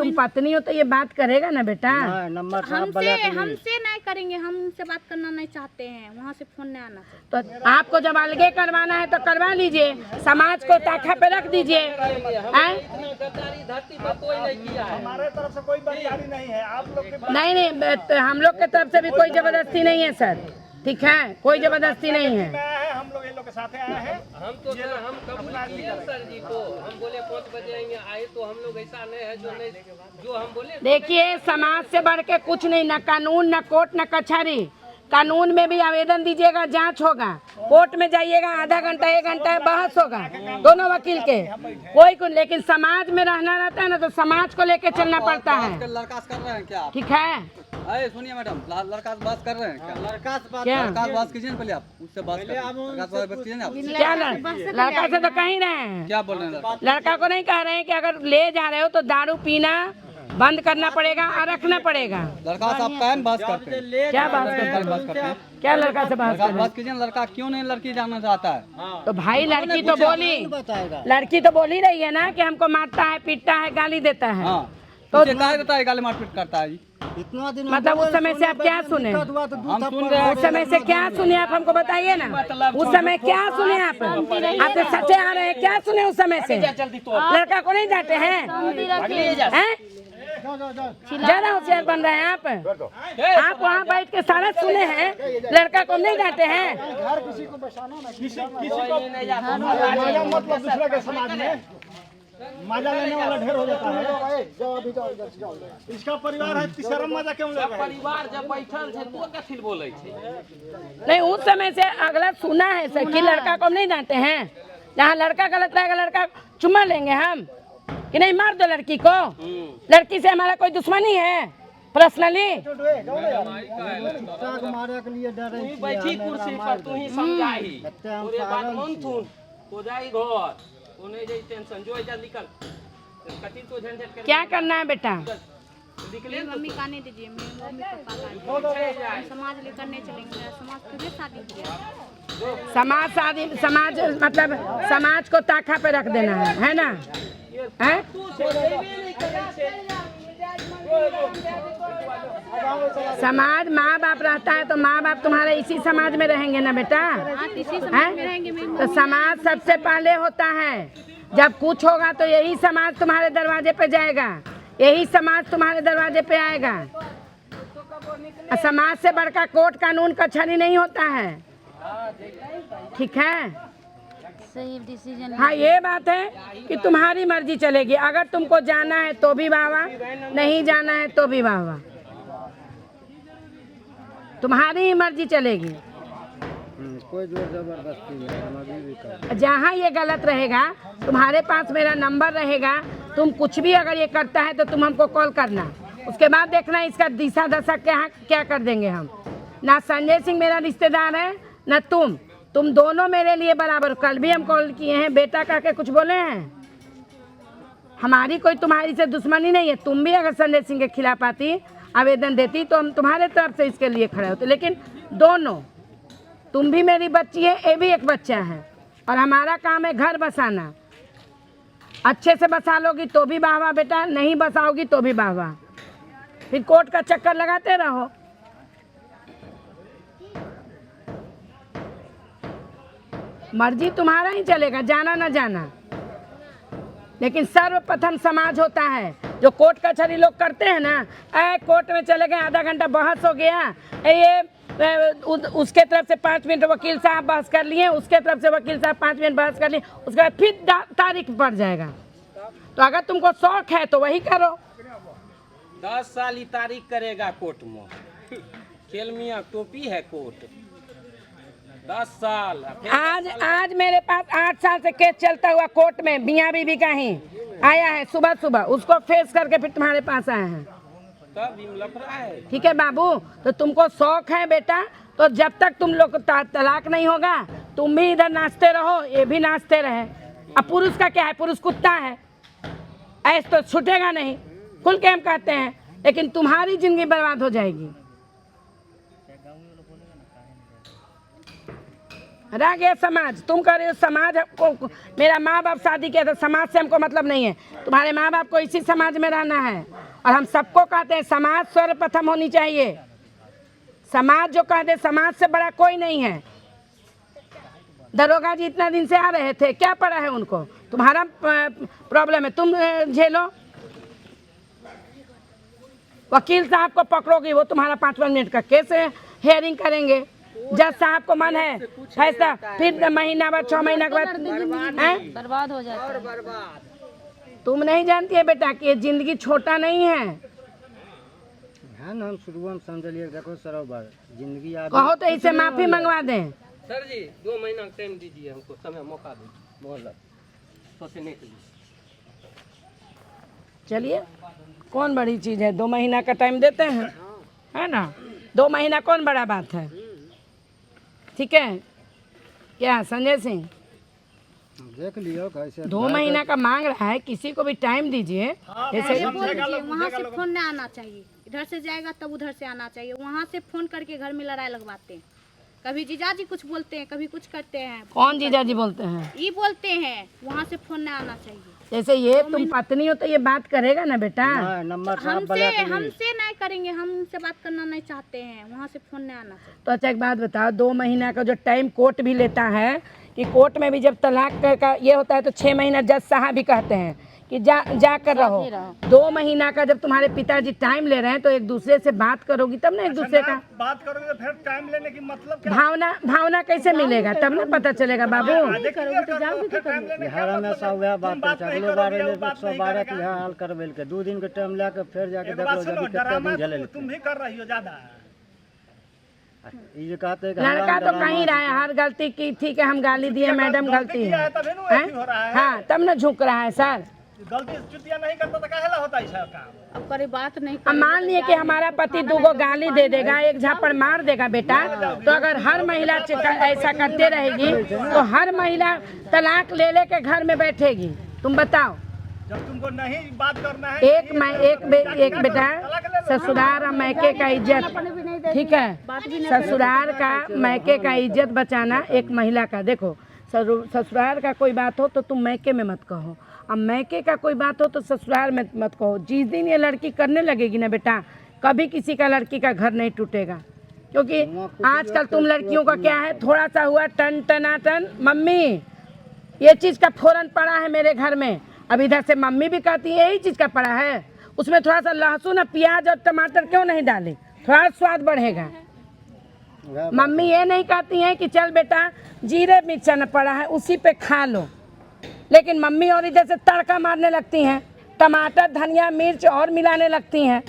तुम पत्नी हो तो ये बात करेगा ना बेटा। नंबर हमसे नहीं करेंगे, हमसे बात करना नहीं चाहते हैं, वहाँ से फोन नहीं आना चाहिए। तो आपको जब अलगे करवाना है तो करवा लीजिए, समाज को ताखा पे रख दीजिए। हमारे तरफ से कोई बरियारी नहीं है, आप लोग नहीं तो हम लोग के तरफ से भी कोई जबरदस्ती नहीं है सर, ठीक है, कोई जबरदस्ती नहीं है। हम लोग इन लोग के साथ आए हैं। हम तो हम कबूल किए सर जी को, हम बोले 5 बजे आएंगे, आए तो हम लोग ऐसा नहीं है जो हम बोले। देखिए समाज से बढ़ के कुछ नहीं, न कानून, न कोर्ट, न कचहरी। कानून में भी आवेदन दीजिएगा, जांच होगा, कोर्ट में जाइएगा, आधा घंटा 1 घंटा बहस होगा दोनों वकील के, कोई को। लेकिन समाज में रहना रहता है ना, तो समाज को लेके चलना पड़ता है। लड़का कर रहे हैं क्या? ठीक है, अरे सुनिए मैडम, लड़का से बात कर रहे हैं क्या? क्या बात कीजिए ना पहले, आप उससे बात कीजिए ना आप। क्या लड़का से तो कहीं रहे हैं, क्या बोल रहे हैं? लड़का को नहीं कह रहे हैं कि अगर ले जा रहे हो तो दारू पीना बंद करना पड़ेगा और रखना पड़ेगा। लड़का से आप काहे बात करते हैं? क्या बात करते हैं? क्या लड़का से बात कीजिए ना, लड़का क्यों नहीं लड़की जानना चाहता है? तो भाई लड़की तो बोली रही है ना कि हमको मारता है, पीटता है, गाली देता है। तो कहा देता है, गाली मारपीट करता है। इतना दिन मतलब उस समय से आप क्या सुने? हम सुन रहे हैं। उस समय से क्या सुने आप, हमको बताइए ना। उस समय क्या सुने आप? आपसे सच्चे आ रहे हैं, क्या सुने उस समय से? लड़का को नहीं जाते हैं? ज्यादा होशियार बन रहे हैं आप वहाँ बैठ के सारा सुने हैं, लड़का को नहीं जाते हैं। घर किसी को बसाना ना, किसी को मतलब दूसरे के समाज में मजा लेने वाला ढेर हो जाता है। इसका परिवार है, तीसरा मजा क्यों ले? परिवार जब बैठल है तो कथी बोले छे? नहीं, उस समय से अगला सुना है सर कि लड़का को नहीं जानते हैं। जहाँ लड़का गलत रहेगा, लड़का चुम्मा लेंगे हम कि नहीं? मार दो लड़की को। लड़की से हमारा कोई दुश्मनी है पर्सनली? बैठी कुर्सी पर तू ही समझाही, पूरे बात मन सुन, तो जाई घर, तो नहीं जाई टेंशन, जो इधर निकल कथी तो झंझट कर। क्या करना है बेटा? मेरी मम्मी का नहीं दीजिए, मेरी मम्मी पापा का समाज लेकर नहीं चलेंगे, मेरा समाज खुद ही शादी किया। समाज मतलब समाज को ताखा पे रख देना है ना? है? समाज माँ बाप रहता है तो माँ बाप तुम्हारे इसी समाज में रहेंगे ना बेटा? तो समाज सबसे पहले होता है। जब कुछ होगा तो यही समाज तुम्हारे दरवाजे पे जाएगा, यही समाज तुम्हारे दरवाजे पे आएगा। समाज से बढ़कर कोर्ट कानून कचहरी नहीं होता है, ठीक है? सही डिसीजन। हाँ, ये बात है कि तुम्हारी मर्जी चलेगी। अगर तुमको जाना है तो भी वाह, नहीं जाना है तो भी वाह, तुम्हारी ही मर्जी चलेगी। कोई जोर जबरदस्ती नहीं। जहाँ ये गलत रहेगा, तुम्हारे पास मेरा नंबर रहेगा, तुम कुछ भी अगर ये करता है तो तुम हमको कॉल करना, उसके बाद देखना इसका दिशा दशा क्या कर देंगे हम। ना संजय सिंह मेरा रिश्तेदार है, ना तुम दोनों मेरे लिए बराबर। कल भी हम कॉल किए हैं, बेटा कह के कुछ बोले हैं? हमारी कोई तुम्हारी से दुश्मनी नहीं है। तुम भी अगर संजय सिंह के खिलाफ आती, आवेदन देती, तो हम तुम्हारे तरफ से इसके लिए खड़े होते। लेकिन दोनों, तुम भी मेरी बच्ची है, ये भी एक बच्चा है, और हमारा काम है घर बसाना। अच्छे से बसा लोगी तो भी वाह बेटा, नहीं बसाओगी तो भी वाह। फिर कोर्ट का चक्कर लगाते रहो। मर्जी तुम्हारा ही चलेगा, जाना ना जाना। लेकिन सर्वप्रथम समाज होता है। जो कोर्ट कचहरी लोग करते हैं ना, कोर्ट में चले गए, आधा घंटा बहस हो गया, ये उसके तरफ से 5 मिनट वकील साहब बहस कर लिए, उसके तरफ से वकील साहब 5 मिनट बहस कर लिए, उसके बाद फिर तारीख पड़ जाएगा। तो अगर तुमको शौक है तो वही करो। 10 साल ही तारीख करेगा कोर्ट में। खेल मियाँ टोपी है कोर्ट। 10 साल। आज मेरे पास 8 साल से केस चलता हुआ कोर्ट में मियाँ बीबी का ही आया है। सुबह उसको फेस करके फिर तुम्हारे पास आए हैं। तब लफड़ा है। ठीक है बाबू, तो तुमको शौक है बेटा, तो जब तक तुम लोग तलाक नहीं होगा, तुम भी इधर नाचते रहो, ये भी नाचते रहे। अब पुरुष का क्या है, पुरुष कुत्ता है, ऐसे तो छूटेगा नहीं, खुल के हम कहते हैं। लेकिन तुम्हारी जिंदगी बर्बाद हो जाएगी। रह गया समाज। तुम कह रहे हो समाज को, मेरा माँ बाप शादी किया तो समाज से हमको मतलब नहीं है। तुम्हारे माँ बाप को इसी समाज में रहना है और हम सबको कहते हैं समाज सर्वप्रथम होनी चाहिए। समाज जो कहते हैं, समाज से बड़ा कोई नहीं है। दरोगा जी इतना दिन से आ रहे थे, क्या पड़ा है उनको? तुम्हारा प्रॉब्लम है, तुम झेलो। वकील साहब को पकड़ोगे, वो तुम्हारा 5-5 मिनट का केस हेयरिंग करेंगे। जज साहब को मन है फैसला, फिर महीना बाद 6 महीना के बाद हैं? बर्बाद हो जाता है। तुम नहीं जानती है बेटा कि ये जिंदगी छोटा नहीं है। हम शुरू में समझलिए, देखो सर जिंदगी कहो तो इसे माफी मंगवा दें। सर जी 2 महीना का टाइम दीजिए हमको, समय मौका दीजिए, मोहलत सोचने के लिए। चलिए, कौन बड़ी चीज है, 2 महीना का टाइम देते हैं, है ना? 2 महीना कौन बड़ा बात है? ठीक है क्या संजय सिंह? देख लियो कैसे 2 महीना का मांग रहा है, किसी को भी टाइम दीजिए। जैसे ये बोल दीजिए, वहाँ से फोन नहीं आना चाहिए, इधर से जाएगा तब उधर से आना चाहिए। वहाँ से फोन करके घर में लड़ाई लगवाते हैं, कभी जीजाजी कुछ बोलते हैं, कभी कुछ करते हैं। कौन जीजाजी बोलते हैं? ये बोलते हैं वहाँ से फोन नहीं आना चाहिए। जैसे ये तुम पत्नी हो तो ये बात करेगा ना बेटा। नंबर हमसे नहीं करेंगे, हम उनसे बात करना नहीं चाहते हैं, वहाँ से फोन नहीं आना चाहिए। तो अच्छा एक बात बताओ, 2 महीना का जो टाइम कोर्ट भी लेता है, कि कोर्ट में भी जब तलाक का ये होता है तो 6 महीना जज साहब भी कहते हैं कि जा कर रहो। 2 महीना का जब तुम्हारे पिताजी टाइम ले रहे हैं तो एक दूसरे से बात करोगी तब ना एक दूसरे का बात करोगे तो फिर टाइम लेने की मतलब क्या? भावना कैसे मिलेगा, तब ना पता चलेगा बाबू। बिहार में सब वह बात है, अगलो बार 112 के यहाँ हाल करबेल के 2 दिन के टाइम लेके फिर जाके देख लो जब कितना दिन झेले। तुम भी कर रही हो ज्यादा। ये कहते हैं कि लड़का तो कहीं रहा है, हर गलती की, ठीक है हम गाली दिए, मैडम गलती है, हाँ तब ना झुक रहा है सर। गलती चुतिया नहीं करता तो काहे ला होता है इसका काम? अब करे बात नहीं अब मान लिए कि हमारा पति 2 गाली दे देगा, 1 झापड़ मार देगा बेटा, तो अगर हर महिला ऐसा करते रहेगी तो हर महिला तलाक ले के घर में बैठेगी। तुम बताओ, जब तुमको नहीं बात करना है, एक बेटा, ससुराल और मैके का इज्जत, ठीक है, ससुराल का मैके का इज्जत बचाना एक महिला का। देखो ससुराल का कोई बात हो तो तुम मैके में मत कहो, अब मैके का कोई बात हो तो ससुराल में मत कहो। जिस दिन ये लड़की करने लगेगी ना बेटा, कभी किसी का लड़की का घर नहीं टूटेगा। क्योंकि आजकल तुम लड़कियों का क्या है, थोड़ा सा हुआ टन टनाटन, मम्मी ये चीज़ का फोरन पड़ा है मेरे घर में, अब इधर से मम्मी भी कहती है यही चीज़ का पड़ा है, उसमें थोड़ा सा लहसुन, प्याज और टमाटर क्यों नहीं डाले, थोड़ा स्वाद बढ़ेगा। मम्मी ये नहीं कहती हैं कि चल बेटा जीरे मिर्चा पड़ा है उसी पे खा लो, लेकिन मम्मी और इधर से तड़का मारने लगती हैं, टमाटर धनिया मिर्च और मिलाने लगती हैं।